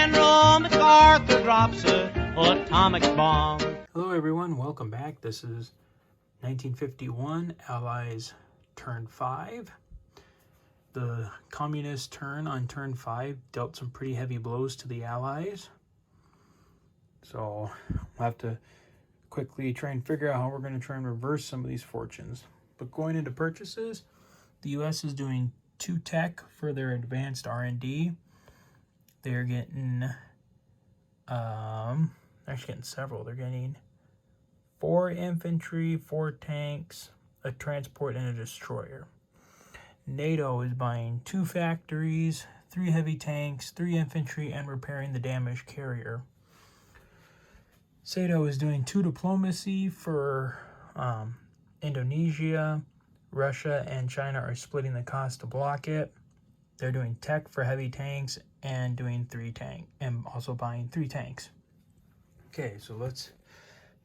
General MacArthur drops a atomic bomb. Hello everyone, welcome back. This is 1951, Allies turn 5. The communist turn on turn 5 dealt some pretty heavy blows to the Allies. So we'll have to quickly try and figure out how we're going to try and reverse some of these fortunes. But going into purchases, the US is doing 2 tech for their advanced R&D. They're getting, actually getting several. They're getting 4 infantry, 4 tanks, a transport, and a destroyer. NATO is buying 2 factories, 3 heavy tanks, 3 infantry, and repairing the damaged carrier. SATO is doing 2 diplomacy for Indonesia. Russia and China are splitting the cost to block it. They're doing tech for heavy tanks and doing 3 tank and also buying 3 tanks. Okay, so let's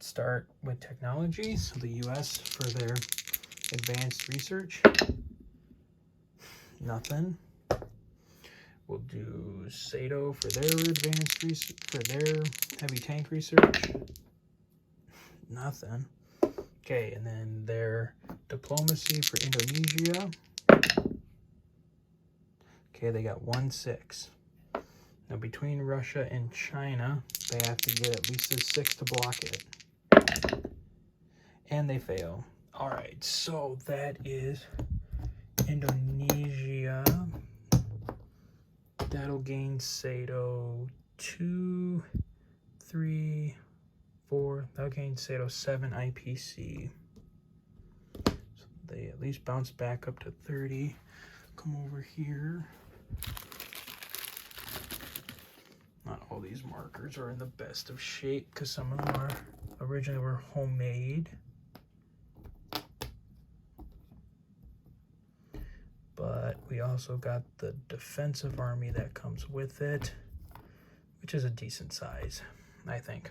start with technology. So the US for their advanced research, nothing. We'll do SATO for their advanced research, for their heavy tank research, nothing. Okay, and then their diplomacy for Indonesia. Okay, they got 1-6. Now between Russia and China, they have to get at least a 6 to block it. And they fail. Alright, so that is Indonesia. That'll gain SATO 2, 3, 4. That'll gain SATO 7 IPC. So they at least bounce back up to 30. Come over here. Not all these markers are in the best of shape because some of them are originally were homemade. But we also got the defensive army that comes with it, which is a decent size, I think.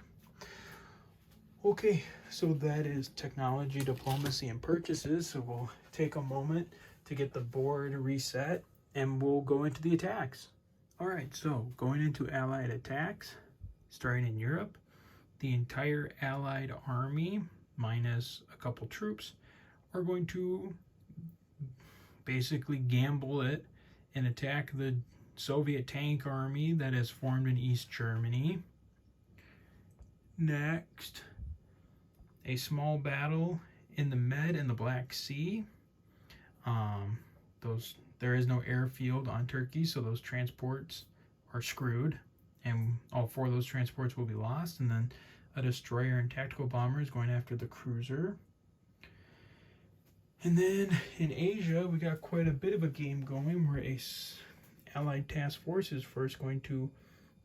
Okay, so that is technology, diplomacy, and purchases. So we'll take a moment to get the board reset, and we'll go into the attacks. All right, so going into Allied attacks, starting in Europe, the entire Allied army, minus a couple troops, are going to basically gamble it and attack the Soviet tank army that has formed in East Germany. Next, a small battle in the Med and the Black Sea. There is no airfield on Turkey, so those transports are screwed, and all 4 of those transports will be lost. And then a destroyer and tactical bomber is going after the cruiser. And then in Asia, we got quite a bit of a game going where Allied task force is first going to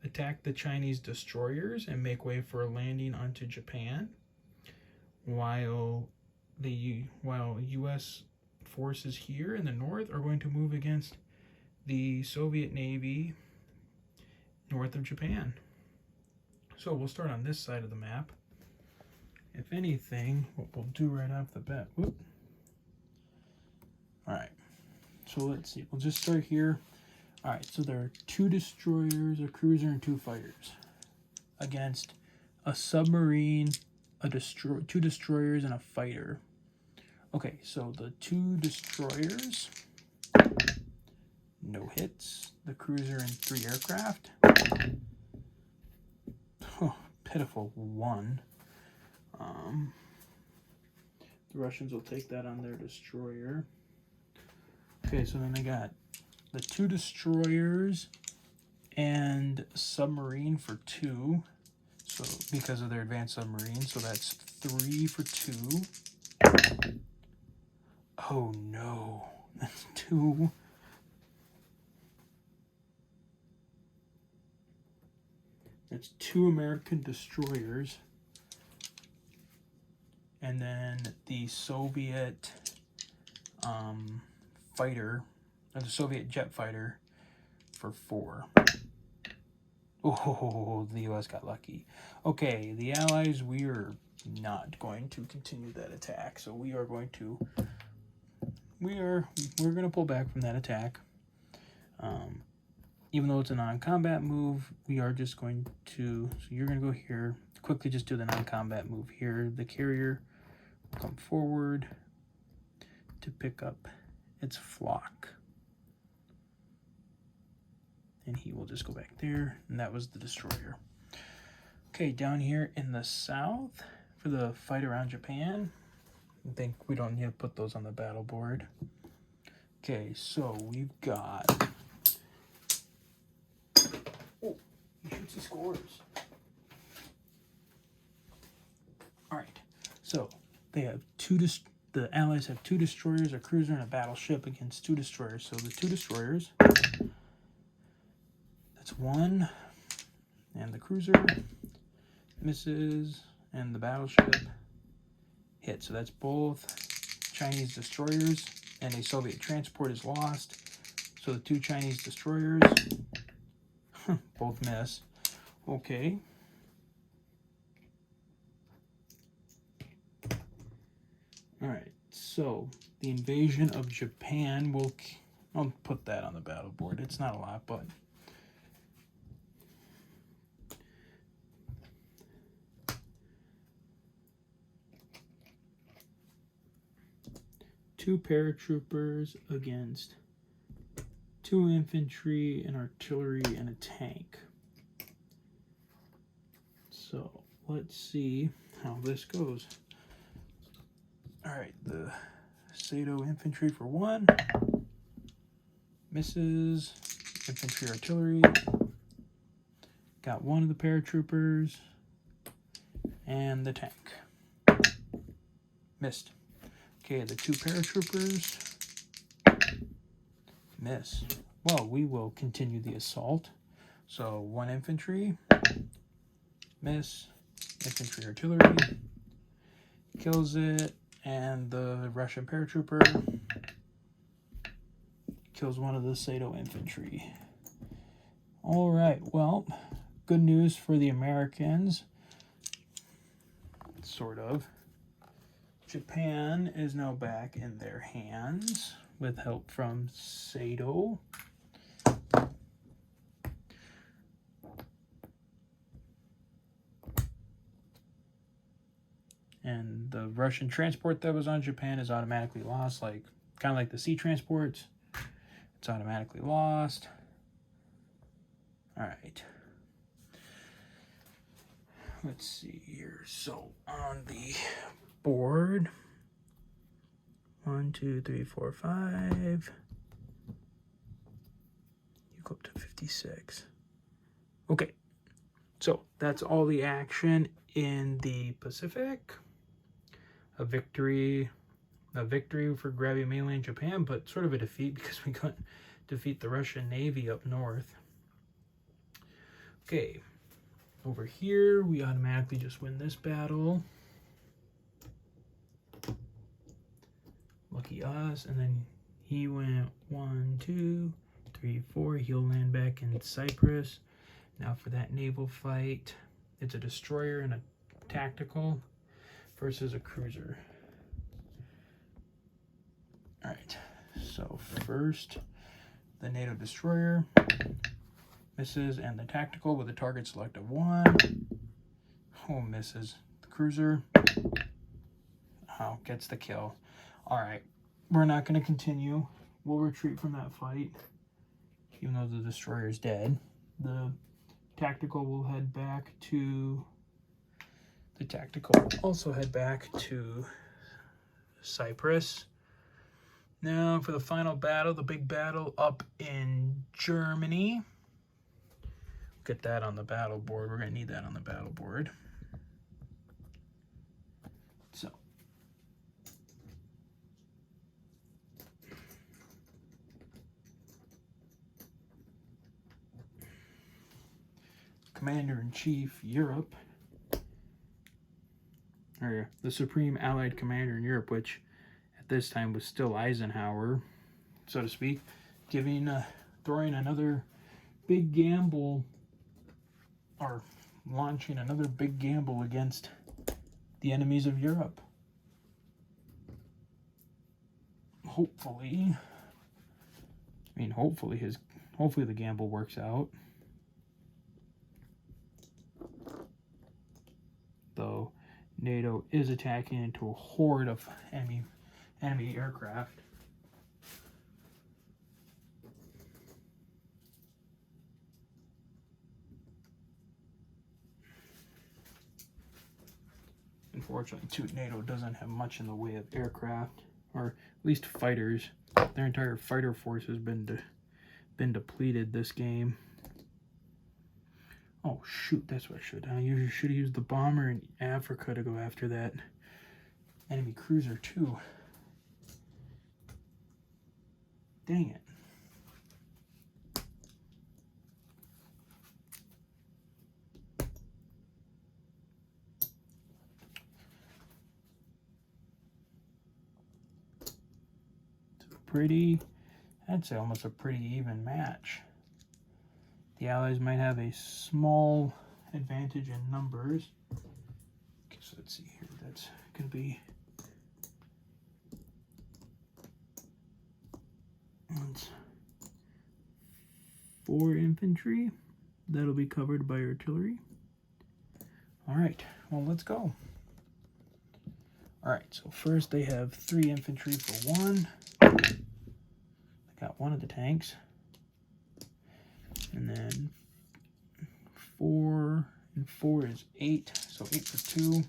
attack the Chinese destroyers and make way for a landing onto Japan, while U.S. forces here in the north are going to move against the Soviet Navy north of Japan. So we'll start on this side of the map. If anything, what we'll do right off the bat, Alright, so let's see. We'll just start here. Alright, so there are 2 destroyers, a cruiser, and 2 fighters against a submarine, 2 destroyers, and a fighter. Okay, so the 2 destroyers, no hits. The cruiser and 3 aircraft. Oh, pitiful 1. The Russians will take that on their destroyer. Okay, so then they got the 2 destroyers and submarine for 2. So because of their advanced submarine, so that's 3 for 2. Oh no, that's 2. That's 2 American destroyers. And then the Soviet fighter, or the Soviet jet fighter for 4. Oh, the US got lucky. Okay, the Allies, we are not going to continue that attack. So we are going to, we're going to pull back from that attack. even though it's a non-combat move, we are just going to, so you're going to go here, quickly just do the non-combat move here. The carrier will come forward to pick up its flock. And he will just go back there, and that was the destroyer. Okay, down here in the south, for the fight around Japan, I think we don't need to put those on the battle board. Okay, so we've got... Oh, he shoots the scores. Alright, so they have the Allies have 2 destroyers, a cruiser, and a battleship against 2 destroyers. So the 2 destroyers, that's 1, and the cruiser misses, and the battleship hit. So that's both Chinese destroyers, and a Soviet transport is lost. So the 2 Chinese destroyers both miss. Okay. Alright, so the invasion of Japan will... I'll put that on the battle board. It's not a lot, but... Two paratroopers against 2 infantry, an artillery, and a tank. So let's see how this goes. Alright, the Sato infantry for 1. Misses. Infantry, artillery. Got 1 of the paratroopers. And the tank. Missed. Okay, the 2 paratroopers. Miss. Well, we will continue the assault. So 1 infantry. Miss. Infantry, artillery. Kills it. And the Russian paratrooper kills 1 of the Sato infantry. Alright, well, good news for the Americans. Sort of. Japan is now back in their hands with help from Sato. And the Russian transport that was on Japan is automatically lost, kind of like the sea transports. It's automatically lost. All right. Let's see here. So on the board, 1, 2, 3, 4, 5. You go up to 56. Okay. So that's all the action in the Pacific. A victory for grabbing mainland Japan, but sort of a defeat because we couldn't defeat the Russian Navy up north. Okay, over here we automatically just win this battle. Lucky us. And then he went 1, 2, 3, 4. He'll land back in Cyprus. Now for that naval fight, it's a destroyer and a tactical versus a cruiser. Alright, so first, the NATO destroyer misses, and the tactical with a target select of 1. Oh, misses. The cruiser, oh, gets the kill. Alright, we're not going to continue. We'll retreat from that fight, even though the destroyer is dead. The tactical will head back to... The tactical will also head back to Cyprus. Now for the final battle, the big battle up in Germany. Get that on the battle board. We're going to need that on the battle board. So. Commander-in-Chief, Europe. Or the Supreme Allied Commander in Europe, which at this time was still Eisenhower, so to speak, throwing another big gamble, or launching another big gamble against the enemies of Europe. Hopefully hopefully the gamble works out. Though NATO is attacking into a horde of enemy aircraft. Unfortunately, too, NATO doesn't have much in the way of aircraft, or at least fighters. Their entire fighter force has been depleted this game. Oh shoot, that's what I should. You should have used the bomber in Africa to go after that enemy cruiser too. Dang it. I'd say almost a pretty even match. The Allies might have a small advantage in numbers. Okay, so let's see here. That's going to be... That's 4 infantry. That'll be covered by artillery. All right, well, let's go. All right, so first they have 3 infantry for 1. Got 1 of the tanks. And then 4 and 4 is 8, so 8 for 2.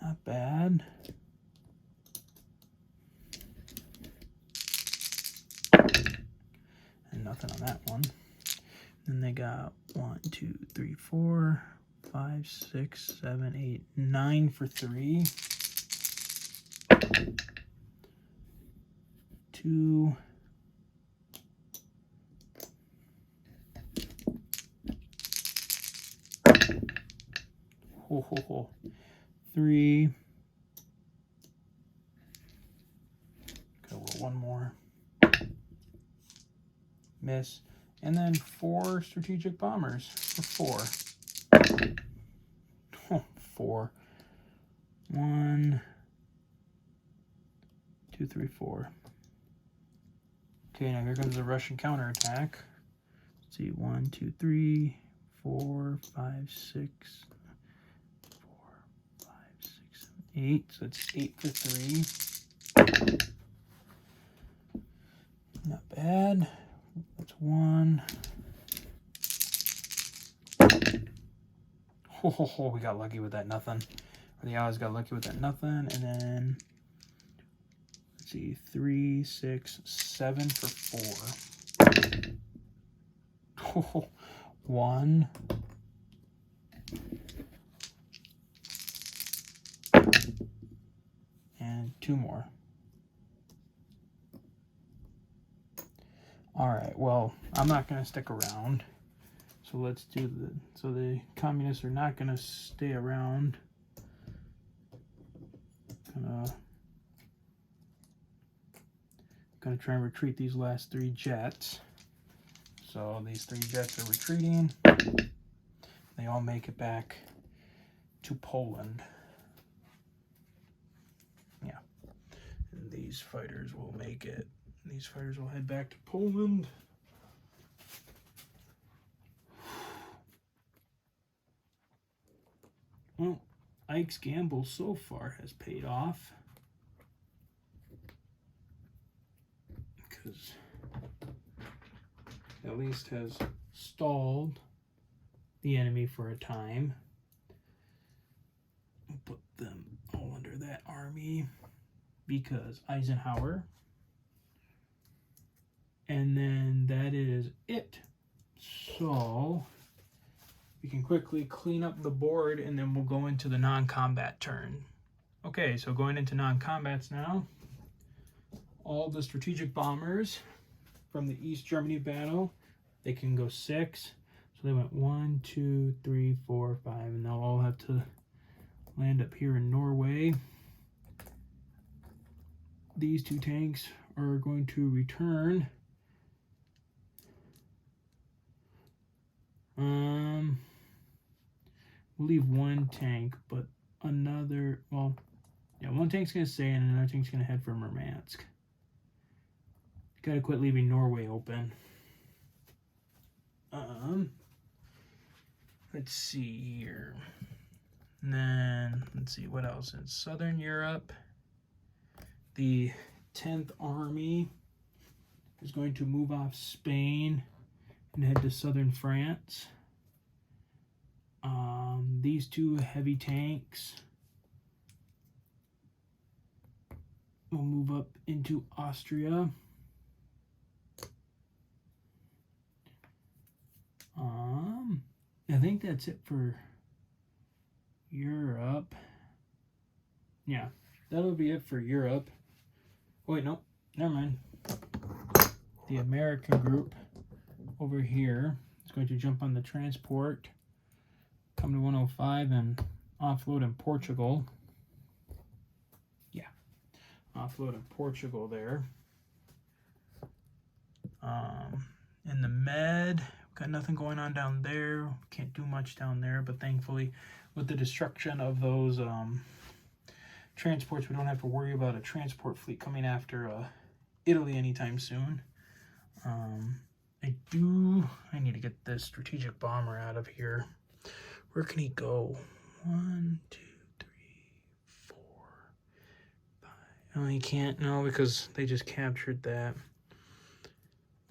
Not bad. And nothing on that one. Then they got 1, 2, 3, 4, 5, 6, 7, 8, 9 for 3. 2. Ho, ho, ho. 3. Gotta roll 1 more. Miss. And then 4 strategic bombers for 4. Oh, 4. 1, 2, 3, 4. Okay, now here comes the Russian counterattack. Let's see, 1, 2, 3, 4, 5, 6, 4, 5, 6, 7, 8. So it's 8 for 3. Not bad. That's 1. Oh, we got lucky with that nothing. Or the Allies got lucky with that nothing. And then, let's see, 3, 6, 7 for 4. Oh, 1. And 2 more. All right, well, I'm not going to stick around. So let's do the communists are not going to stay around. Gonna try and retreat these last 3 jets. So these 3 jets are retreating. They all make it back to Poland. Yeah. And these fighters will make it. These fighters will head back to Poland. Well, Ike's gamble so far has paid off. Because at least has stalled the enemy for a time. We'll put them all under that army because Eisenhower. And then that is it. So we can quickly clean up the board and then we'll go into the non-combat turn. Okay, so going into non-combats now. All the strategic bombers from the East Germany battle, they can go 6. So they went 1, 2, 3, 4, 5, and they'll all have to land up here in Norway. These 2 tanks are going to return. We'll leave 1 tank, but another, well, yeah, 1 tank's going to stay and another tank's going to head for Murmansk. Gotta quit leaving Norway open. Let's see here. And then, let's see what else. In Southern Europe, the 10th Army is going to move off Spain and head to southern France. These two heavy tanks will move up into Austria. I think that's it for Europe. Yeah, that'll be it for Europe. Wait, no, never mind. The American group over here is going to jump on the transport, come to 105 and offload in Portugal. Yeah, offload in Portugal there. In the Med, got nothing going on down there. Can't do much down there, but thankfully with the destruction of those transports, we don't have to worry about a transport fleet coming after Italy anytime soon. I need to get this strategic bomber out of here. Where can he go? 1, 2, 3, 4, 5. Oh, he can't. No, because they just captured that.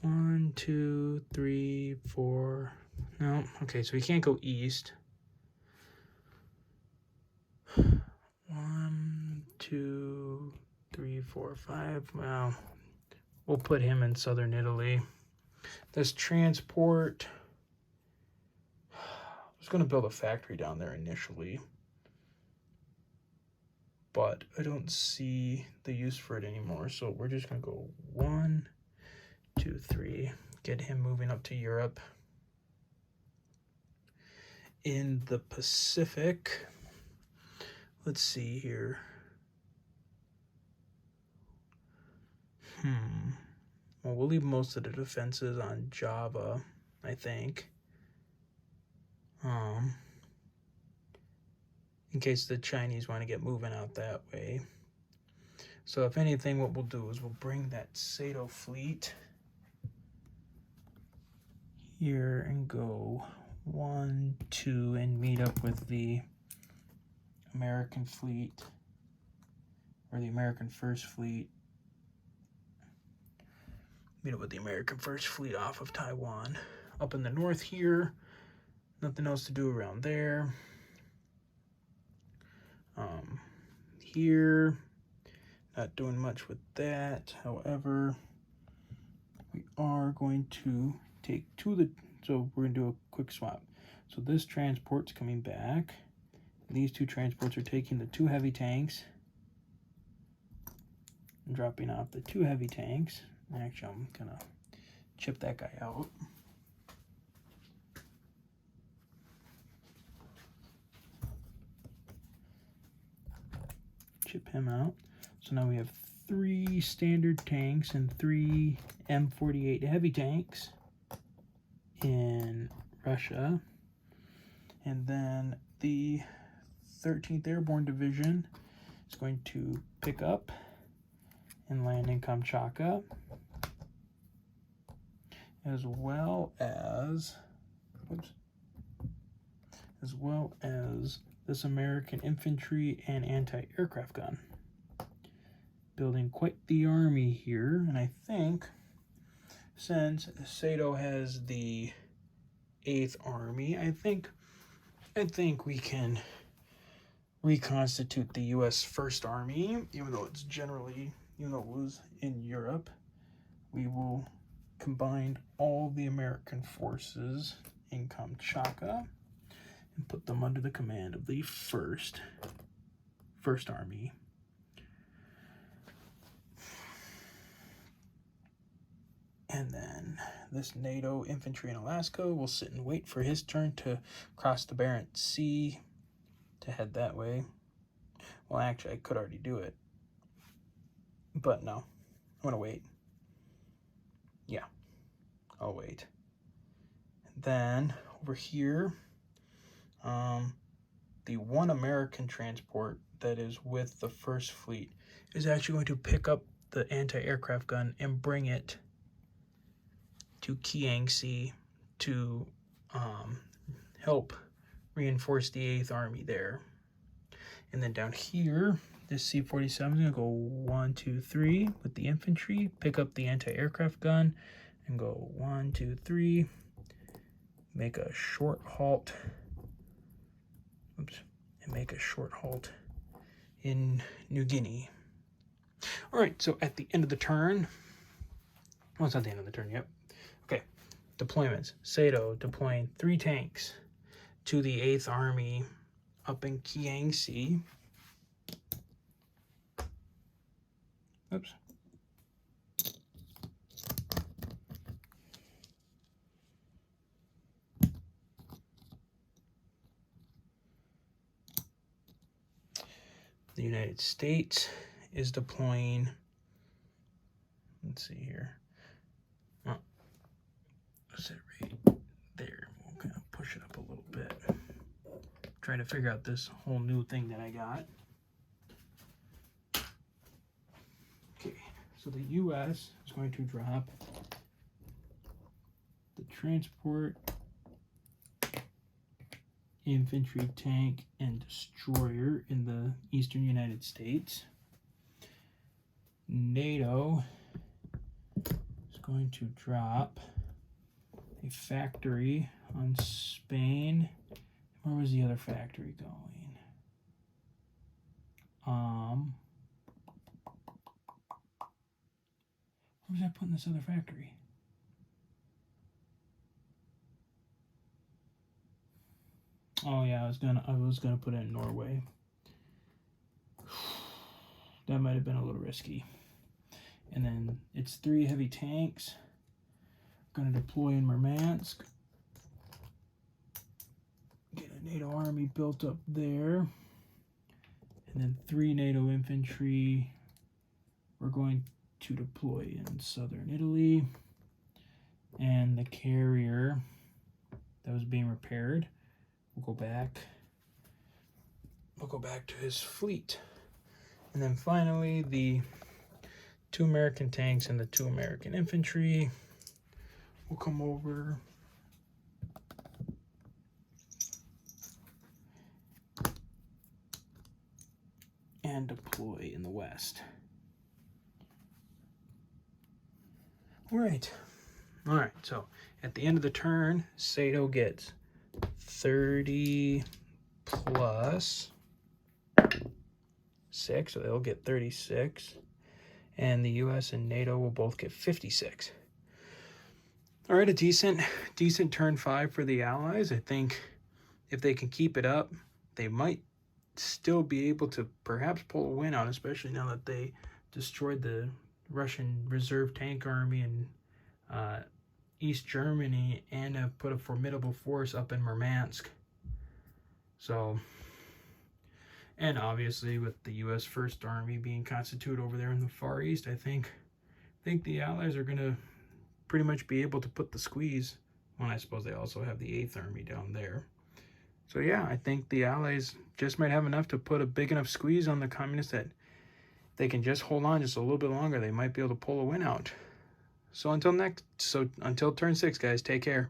1, 2, 3, 4. No. Okay, so he can't go east. 1, 2, 3, 4, 5. Well, we'll put him in southern Italy. This transport, I was going to build a factory down there initially, but I don't see the use for it anymore. So we're just going to go 1, 2, 3, get him moving up to Europe. In the Pacific, let's see here. Well, we'll leave most of the defenses on Java, I think. In case the Chinese want to get moving out that way. So if anything, what we'll do is we'll bring that Sato fleet here and go 1, 2, and meet up with the American fleet, or the American First Fleet. Meet up with the American First Fleet off of Taiwan. Up in the north here, nothing else to do around there. Here, not doing much with that. However, we are going to take so we're going to do a quick swap. So this transport's coming back. These two transports are taking the 2 heavy tanks and dropping off the 2 heavy tanks. Actually, I'm gonna chip that guy out. Chip him out. So now we have 3 standard tanks and 3 M48 heavy tanks in Russia. And then the 13th Airborne Division is going to pick up and land in Kamchatka, as well as this American infantry and anti-aircraft gun. Building quite the army here, and I think since Sato has the 8th Army, I think we can reconstitute the U.S. First Army, even though it was in Europe. We will combine all the American forces in Kamchatka and put them under the command of the First Army. And then this NATO infantry in Alaska will sit and wait for his turn to cross the Barents Sea to head that way. Well, actually, I could already do it. But no, I'm going to wait. Yeah, I'll wait. And then over here, the 1 American transport that is with the First Fleet is actually going to pick up the anti-aircraft gun and bring it to Kiangsi to help reinforce the 8th Army there. And then down here, this C-47 is going to go 1, 2, 3 with the infantry, pick up the anti-aircraft gun, and go 1, 2, 3, make a short halt. Oops, and make a short halt in New Guinea. All right, so at the end of the turn, well, it's not the end of the turn yet. Okay, deployments. Sato deploying 3 tanks to the 8th Army up in Kiangsi. Oops. The United States is deploying, let's see here. Oh, is it right there? We'll kind of push it up a little bit. Trying to figure out this whole new thing that I got. Okay, so the U.S. is going to drop the transport, infantry, tank, and destroyer in the eastern United States. NATO is going to drop a factory on Spain. Where was the other factory going? Where was I putting this other factory? Oh yeah, I was gonna put it in Norway. That might have been a little risky. And then it's 3 heavy tanks. Gonna deploy in Murmansk. Get a NATO army built up there. And then 3 NATO infantry. We're going to deploy in southern Italy. And the carrier that was being repaired will go back. We'll go back to his fleet. And then finally, the 2 American tanks and the 2 American infantry will come over. And deploy in the west. All right, so at the end of the turn, Sato gets 30 plus 6, so they'll get 36. And the US and NATO will both get 56. All right, a decent turn 5 for the Allies. I think if they can keep it up, they might still be able to perhaps pull a win out, especially now that they destroyed the Russian reserve tank army in East Germany and have put a formidable force up in Murmansk. So, and obviously with the U.S. First Army being constituted over there in the Far East, I think the Allies are going to pretty much be able to put the squeeze. Well, I suppose they also have the 8th Army down there. So yeah, I think the Allies just might have enough to put a big enough squeeze on the Communists that they can just hold on just a little bit longer. They might be able to pull a win out. So until turn 6, guys, take care.